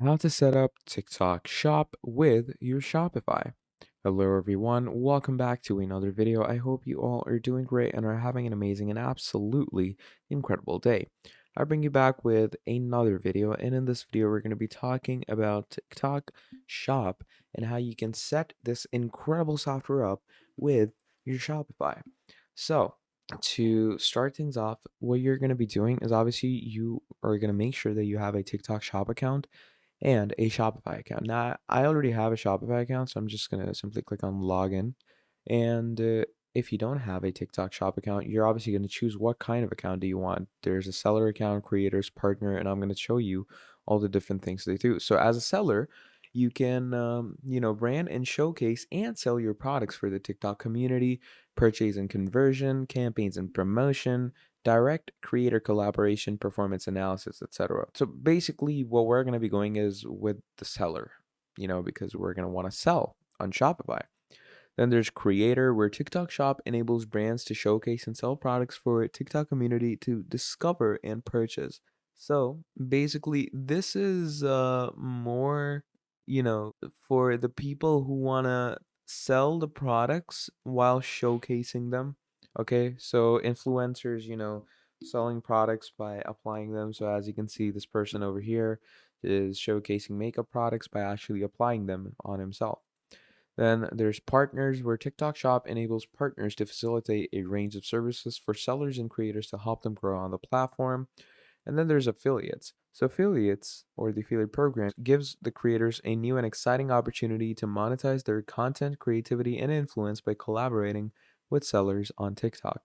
How to set up TikTok shop with your Shopify. Hello everyone, welcome back to another video. I hope you all are doing great and are having an amazing and absolutely incredible day. I bring you back with another video, and in this video we're going to be talking about TikTok shop and how you can set this incredible software up with your Shopify. So, to start things off, what you're going to be doing is obviously you are going to make sure that you have a TikTok shop account and a Shopify account. Now, I already have a Shopify account, so I'm just going to simply click on login. And if you don't have a TikTok shop account, you're obviously going to choose what kind of account do you want. There's a seller account, creators, partner, and I'm going to show you all the different things they do. So as a seller, you can, brand and showcase and sell your products for the TikTok community, purchase and conversion, campaigns and promotion, direct creator collaboration, performance analysis, etc. So basically, what we're going to be going is with the seller, because we're going to want to sell on Shopify. Then there's creator, where TikTok Shop enables brands to showcase and sell products for a TikTok community to discover and purchase. So basically, this is more, for the people who want to sell the products while showcasing them. Okay, so influencers, selling products by applying them. So as you can see, this person over here is showcasing makeup products by actually applying them on himself. Then there's partners, where TikTok Shop enables partners to facilitate a range of services for sellers and creators to help them grow on the platform. And then there's affiliates. So affiliates, or the affiliate program, gives the creators a new and exciting opportunity to monetize their content, creativity, and influence by collaborating with sellers on TikTok.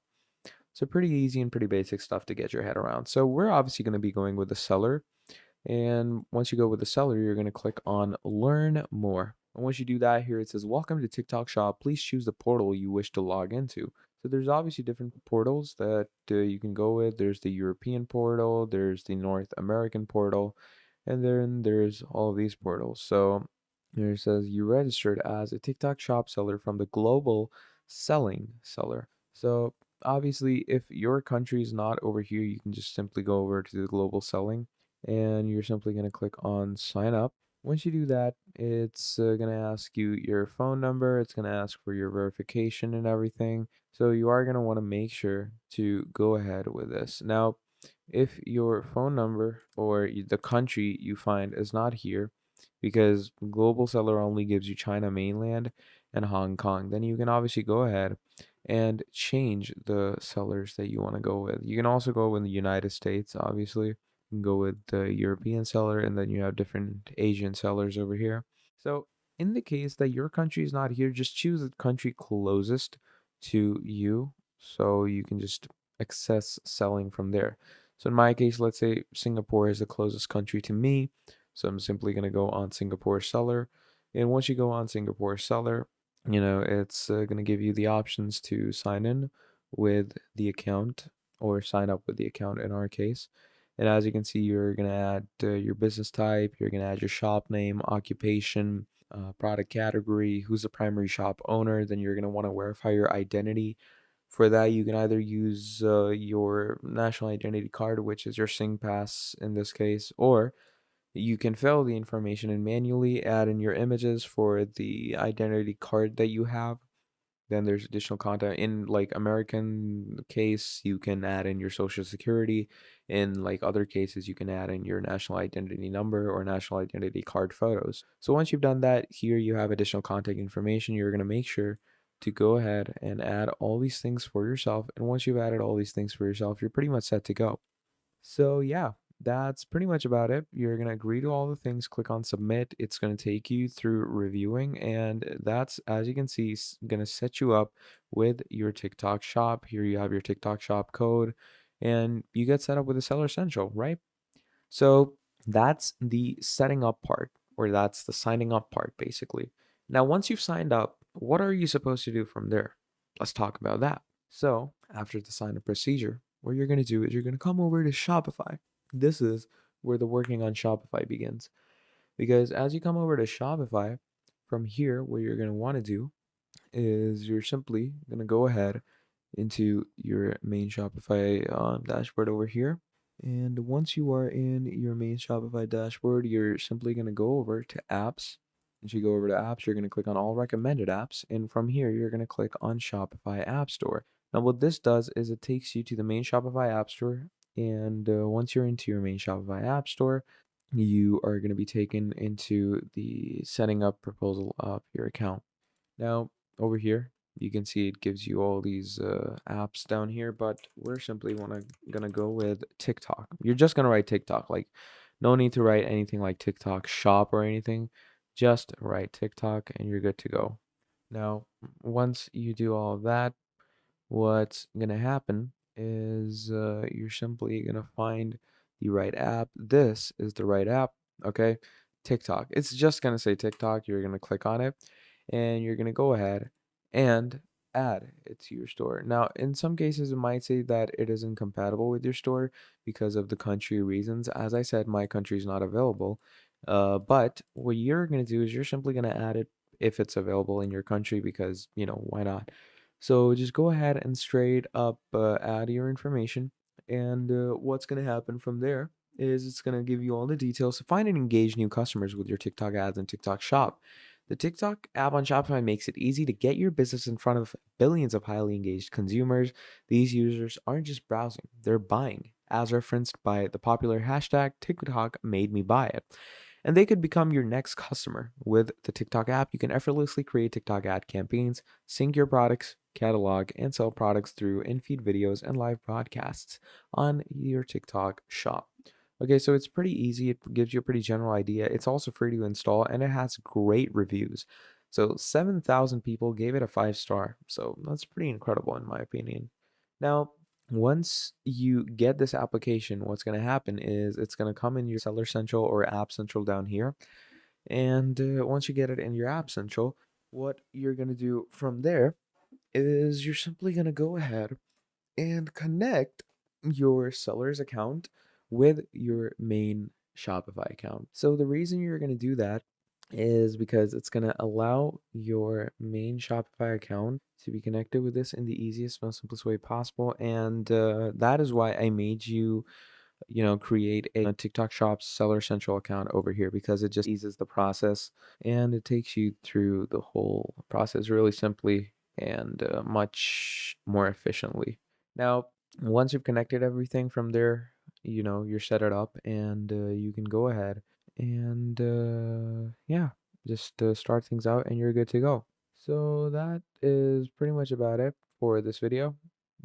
So pretty easy and pretty basic stuff to get your head around. So we're obviously going to be going with the seller, and once you go with the seller, you're going to click on Learn More. And once you do that, here it says, Welcome to TikTok Shop. Please choose the portal you wish to log into. So there's obviously different portals that you can go with. There's the European portal, there's the North American portal, and then there's all of these portals. So here it says, You registered as a TikTok Shop seller from the Global Selling Seller. So obviously, if your country is not over here, you can just simply go over to the Global Selling, and you're simply going to click on sign up. Once you do that, it's going to ask you your phone number. It's going to ask for your verification and everything. So you are going to want to make sure to go ahead with this. Now, if your phone number or the country you find is not here, because Global Seller only gives you China mainland and Hong Kong, then you can obviously go ahead and change the sellers that you want to go with. You can also go in the United States, obviously can go with the European seller, and then you have different Asian sellers over here. So in the case that your country is not here, just choose the country closest to you, so you can just access selling from there. So in my case, let's say Singapore is the closest country to me, so I'm simply going to go on Singapore seller. And once you go on Singapore seller, it's going to give you the options to sign in with the account, or sign up with the account in our case. And as you can see, you're going to add your business type, you're going to add your shop name, occupation, product category, who's the primary shop owner. Then you're going to want to verify your identity. For that, you can either use your national identity card, which is your Sing Pass in this case, or you can fill the information and manually add in your images for the identity card that you have. Then there's additional content. In like American case, you can add in your social security. In like other cases, you can add in your national identity number or national identity card photos. So once you've done that, here you have additional contact information. You're going to make sure to go ahead and add all these things for yourself. And once you've added all these things for yourself, you're pretty much set to go. So yeah, that's pretty much about it. You're going to agree to all the things, click on submit. It's going to take you through reviewing, and that's, as you can see, going to set you up with your TikTok shop. Here you have your TikTok shop code, and you get set up with a Seller Central, right? So that's the setting up part, or that's the signing up part, basically. Now, once you've signed up, what are you supposed to do from there? Let's talk about that. So, after the sign up procedure, what you're going to do is you're going to come over to Shopify. This is where the working on Shopify begins. Because as you come over to Shopify, from here, what you're going to want to do is you're simply going to go ahead into your main Shopify dashboard over here. And once you are in your main Shopify dashboard, you're simply going to go over to apps. Once you go over to apps, you're going to click on all recommended apps. And from here, you're going to click on Shopify App Store. Now, what this does is it takes you to the main Shopify App Store. And once you're into your main Shopify App Store, you are going to be taken into the setting up proposal of your account. Now, over here, you can see it gives you all these apps down here, but we're simply gonna go with TikTok. You're just gonna write TikTok, like no need to write anything like TikTok shop or anything. Just write TikTok and you're good to go. Now, once you do all of that, what's gonna happen is you're simply gonna find the right app. This is the right app, okay? TikTok. It's just gonna say TikTok. You're gonna click on it, and you're gonna go ahead and add it to your store. Now, in some cases, it might say that it isn't compatible with your store because of the country reasons. As I said, my country is not available. But what you're gonna do is you're simply gonna add it if it's available in your country because why not? So just go ahead and straight up add your information. And what's going to happen from there is it's going to give you all the details to find and engage new customers with your TikTok ads and TikTok shop. The TikTok app on Shopify makes it easy to get your business in front of billions of highly engaged consumers. These users aren't just browsing, they're buying, as referenced by the popular hashtag TikTok made me buy it. And they could become your next customer. With the TikTok app, you can effortlessly create TikTok ad campaigns, sync your products, catalog, and sell products through in-feed videos and live broadcasts on your TikTok shop. Okay, so it's pretty easy. It gives you a pretty general idea. It's also free to install and it has great reviews. So 7,000 people gave it a 5-star. So that's pretty incredible in my opinion. Now, once you get this application, what's going to happen is it's going to come in your Seller Central or App Central down here. And once you get it in your App Central, what you're going to do from there is you're simply going to go ahead and connect your seller's account with your main Shopify account. So the reason you're going to do that is because it's going to allow your main Shopify account to be connected with this in the easiest, most simplest way possible. And that is why I made you create a TikTok Shop Seller Central account over here because it just eases the process and it takes you through the whole process really simply and much more efficiently. Now, once you've connected everything from there, you're set it up and you can go ahead and yeah, just start things out and you're good to go. So that is pretty much about it for this video.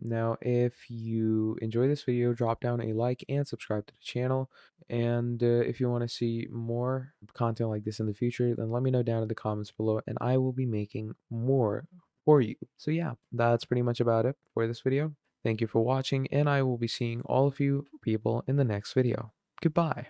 Now, if you enjoy this video, drop down a like and subscribe to the channel. And if you want to see more content like this in the future, then let me know down in the comments below and I will be making more for you. So yeah, that's pretty much about it for this video. Thank you for watching and I will be seeing all of you people in the next video. Goodbye.